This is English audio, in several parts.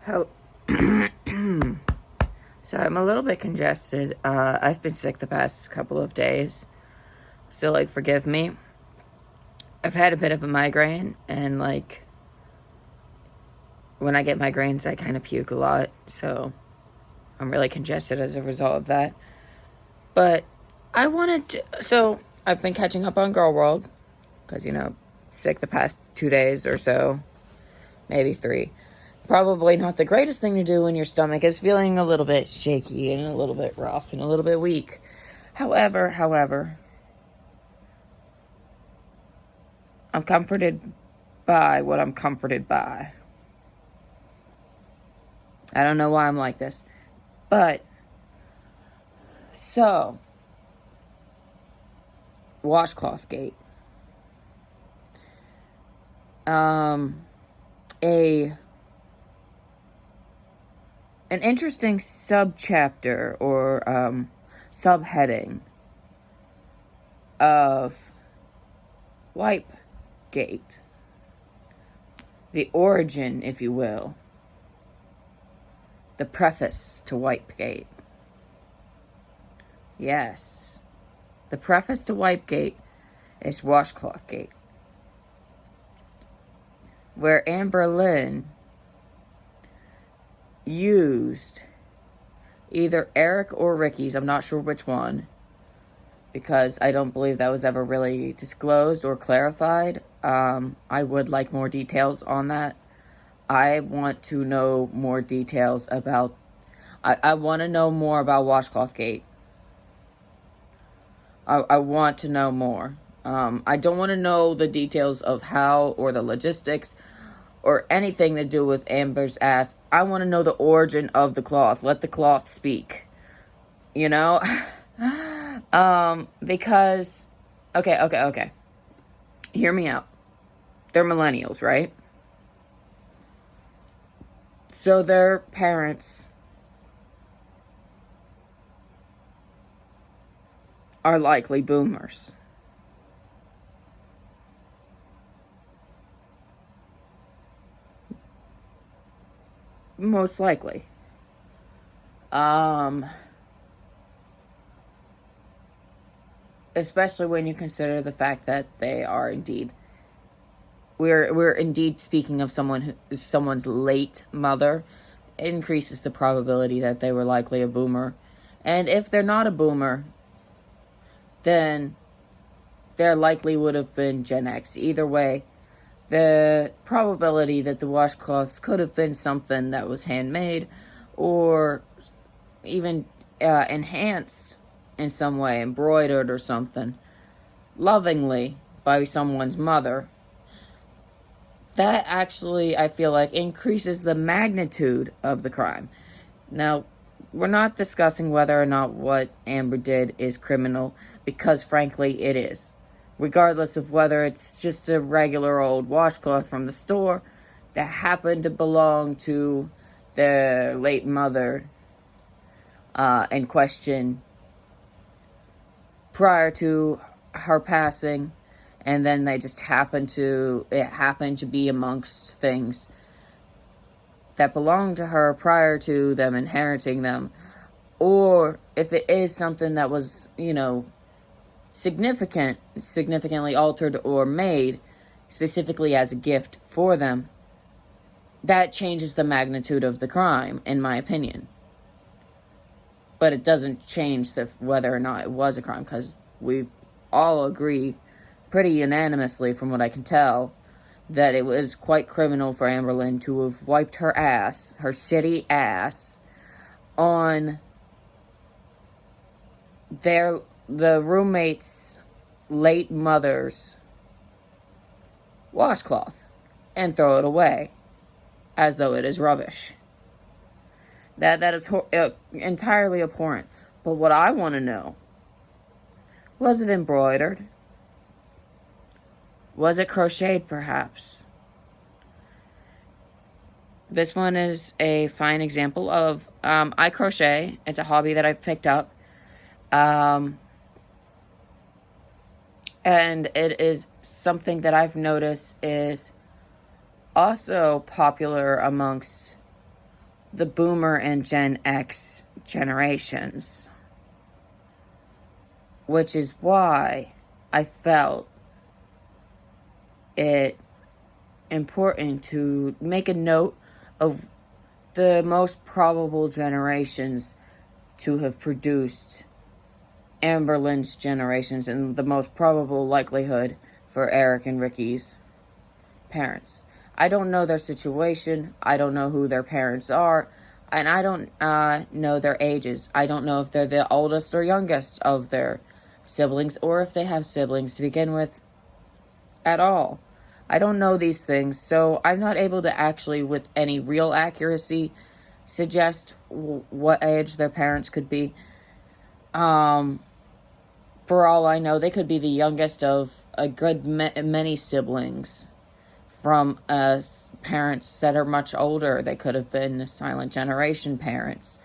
Hel- So I'm a little bit congested. I've been sick the past couple of days. So, forgive me. I've had a bit of a migraine, and, when I get migraines, I kind of puke a lot. So, I'm really congested as a result of that. But I wanted to. So, I've been catching up on Girl World. Because, sick the past 2 days or so. Maybe 3. Probably not the greatest thing to do when your stomach is feeling a little bit shaky and a little bit rough and a little bit weak. However, I'm comforted by what I'm comforted by. I don't know why I'm like this. But, so, washclothgate. An interesting subchapter or subheading of Wipegate, the origin, if you will, the preface to Wipegate. Yes, the preface to Wipegate is Washclothgate, where Lynn used either Eric or Ricky's, I'm not sure which one, because I don't believe that was ever really disclosed or clarified. I would like more details on that. I want to know more details about... I want to know more about Washclothgate. I want to know more. I don't want to know the details of how or the logistics or anything to do with Amber's ass. I want to know the origin of the cloth. Let the cloth speak. Because... Okay. Hear me out. They're millennials, right? So their parents are likely boomers. Most likely. Especially when you consider the fact that they are indeed... We're indeed speaking of someone's late mother. It increases the probability that they were likely a boomer. And if they're not a boomer, then there likely would have been Gen X. Either way, the probability that the washcloths could have been something that was handmade or even enhanced in some way, embroidered or something, lovingly by someone's mother, that actually, I feel like, increases the magnitude of the crime. Now, we're not discussing whether or not what Amber did is criminal, because frankly, it is. Regardless of whether it's just a regular old washcloth from the store that happened to belong to the late mother in question prior to her passing, and then it happened to be amongst things that belonged to her prior to them inheriting them, or if it is something that was, significantly altered or made specifically as a gift for them, that changes the magnitude of the crime, in my opinion. But it doesn't change whether or not it was a crime, because we all agree pretty unanimously, from what I can tell, that it was quite criminal for Amber Lynn to have wiped her ass, her shitty ass, on the roommate's late mother's washcloth and throw it away as though it is rubbish. That is entirely abhorrent. But what I want to know, was it embroidered? Was it crocheted, perhaps? This one is a fine example of, I crochet. It's a hobby that I've picked up. And it is something that I've noticed is also popular amongst the Boomer and Gen X generations, which is why I felt it important to make a note of the most probable generations to have produced Amber Lynn's generations and the most probable likelihood for Eric and Ricky's parents. I don't know their situation. I don't know who their parents are. And I don't know their ages. I don't know if they're the oldest or youngest of their siblings, or if they have siblings to begin with at all. I don't know these things, so I'm not able to actually, with any real accuracy, suggest what age their parents could be. For all I know, they could be the youngest of a good many siblings from parents that are much older. They could have been the silent generation parents.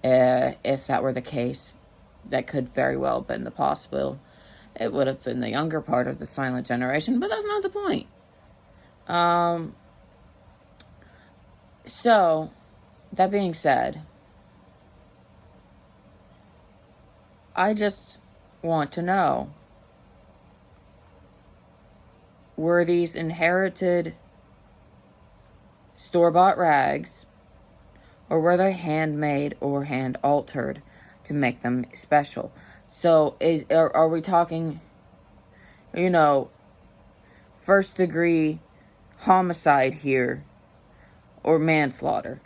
If that were the case, that could very well have been the possible. It would have been the younger part of the silent generation, but that's not the point. So, that being said, I just want to know, were these inherited store-bought rags, or were they handmade or hand-altered to make them special? So, are we talking, first-degree homicide here, or manslaughter?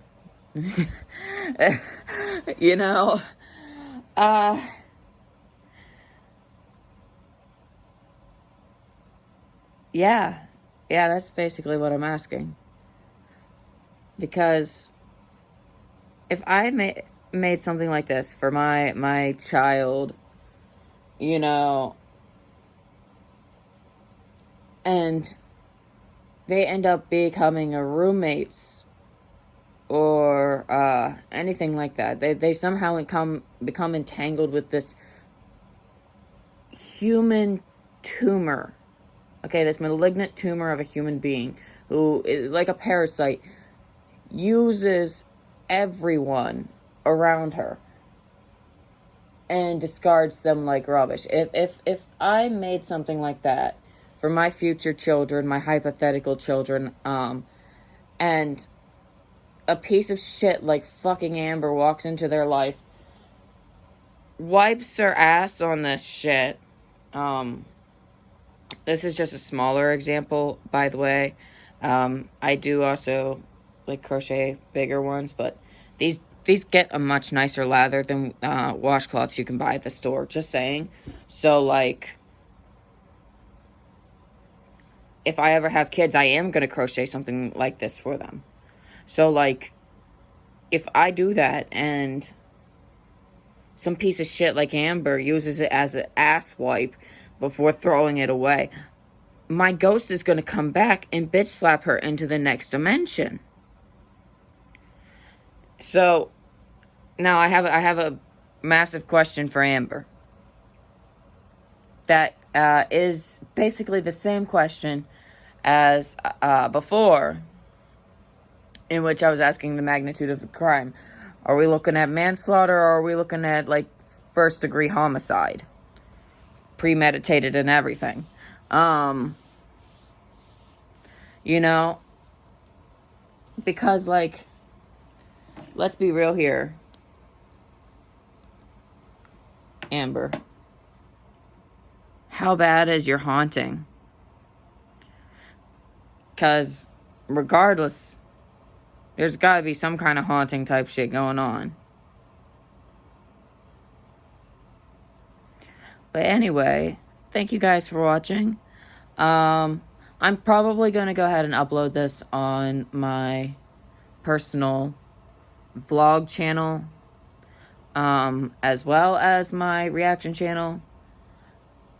Yeah, that's basically what I'm asking. Because if I made something like this for my child, and they end up becoming a roommates or anything like that, they somehow become entangled with this human tumor. Okay, this malignant tumor of a human being who, like a parasite, uses everyone around her and discards them like rubbish. If I made something like that for my future children, my hypothetical children, and a piece of shit like fucking Amber walks into their life, wipes her ass on this shit, this is just a smaller example, by the way. I do also crochet bigger ones, but these get a much nicer lather than washcloths you can buy at the store. Just saying. So if I ever have kids, I am gonna crochet something like this for them. So if I do that and some piece of shit like Amber uses it as an ass wipe before throwing it away, my ghost is going to come back and bitch slap her into the next dimension. So, now I have a massive question for Amber. That is basically the same question as before, in which I was asking the magnitude of the crime. Are we looking at manslaughter, or are we looking at first-degree homicide? Premeditated and everything. Because let's be real here, Amber. How bad is your haunting? Because regardless, there's got to be some kind of haunting type shit going on. But anyway, thank you guys for watching. I'm probably going to go ahead and upload this on my personal vlog channel, as well as my reaction channel.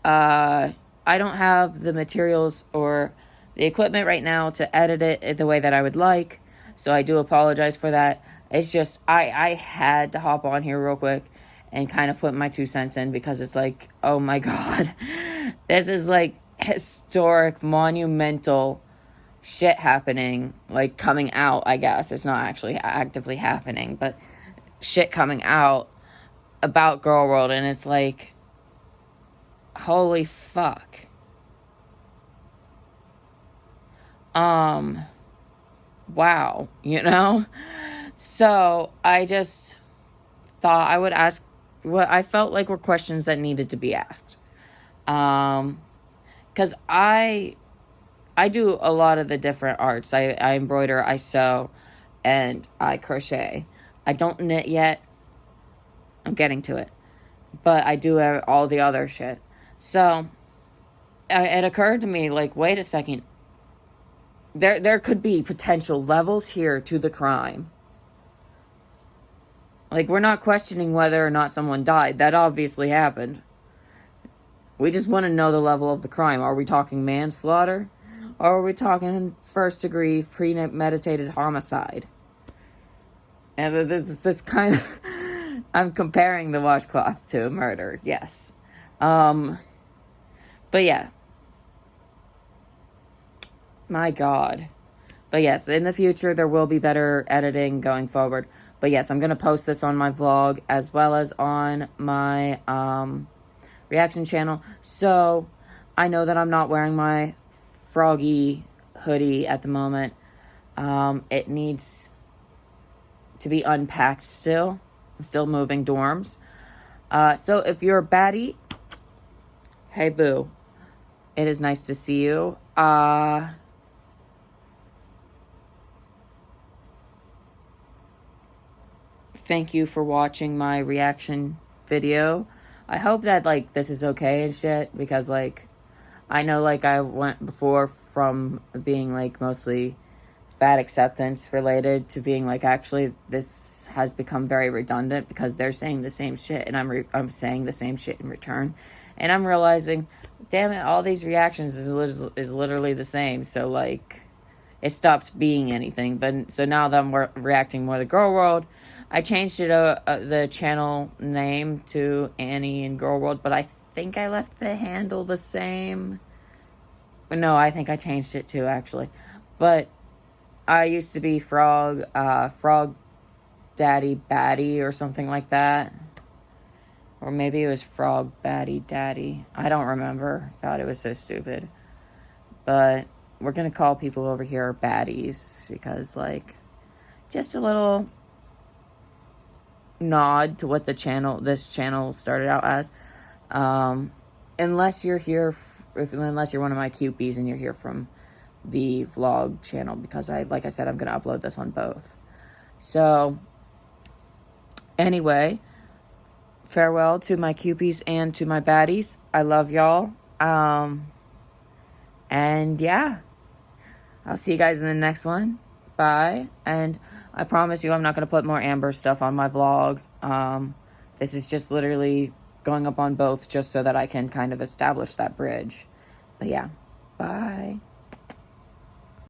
I don't have the materials or the equipment right now to edit it the way that I would like, so I do apologize for that. It's just, I had to hop on here real quick and kind of put my 2 cents in, because it's oh my god, this is historic, monumental shit happening, like coming out, I guess. It's not actually actively happening, but shit coming out about Girl World, and it's like, holy fuck. Wow, you know? So I just thought I would ask what I felt like were questions that needed to be asked. Because I do a lot of the different arts. I embroider, I sew, and I crochet. I don't knit yet. I'm getting to it. But I do all the other shit. So it occurred to me, like, wait a second. There could be potential levels here to the crime. Like, we're not questioning whether or not someone died. That obviously happened. We just want to know the level of the crime. Are we talking manslaughter? Or are we talking first degree premeditated homicide? And this kind of... I'm comparing the washcloth to a murder, yes. But yeah. My God. But yes, in the future, there will be better editing going forward. But yes, I'm going to post this on my vlog as well as on my reaction channel. So I know that I'm not wearing my froggy hoodie at the moment. It needs to be unpacked still. I'm still moving dorms. So if you're a baddie, hey boo. It is nice to see you. Thank you for watching my reaction video. I hope that, like, this is okay and shit, because, like, I know, like, I went before from being, like, mostly fat acceptance related to being, like, actually this has become very redundant because they're saying the same shit and I'm saying the same shit in return. And I'm realizing, damn it, all these reactions is literally the same. So, like, it stopped being anything. But so now that I'm reacting more to Girl World, I changed it the channel name to Annie and Girl World, but I think I left the handle the same. No, I think I changed it too, actually. But I used to be Frog Daddy Batty or something like that. Or maybe it was Frog Batty Daddy. I don't remember. God, it was so stupid. But we're going to call people over here baddies because, like, just a little nod to what this channel started out as. Unless you're here, unless you're one of my cupies and you're here from the vlog channel, because like I said, I'm going to upload this on both. So, anyway, farewell to my cupies and to my baddies. I love y'all. And yeah, I'll see you guys in the next one. Bye. And I promise you I'm not going to put more Amber stuff on my vlog. This is just literally going up on both just so that I can kind of establish that bridge. But yeah, bye.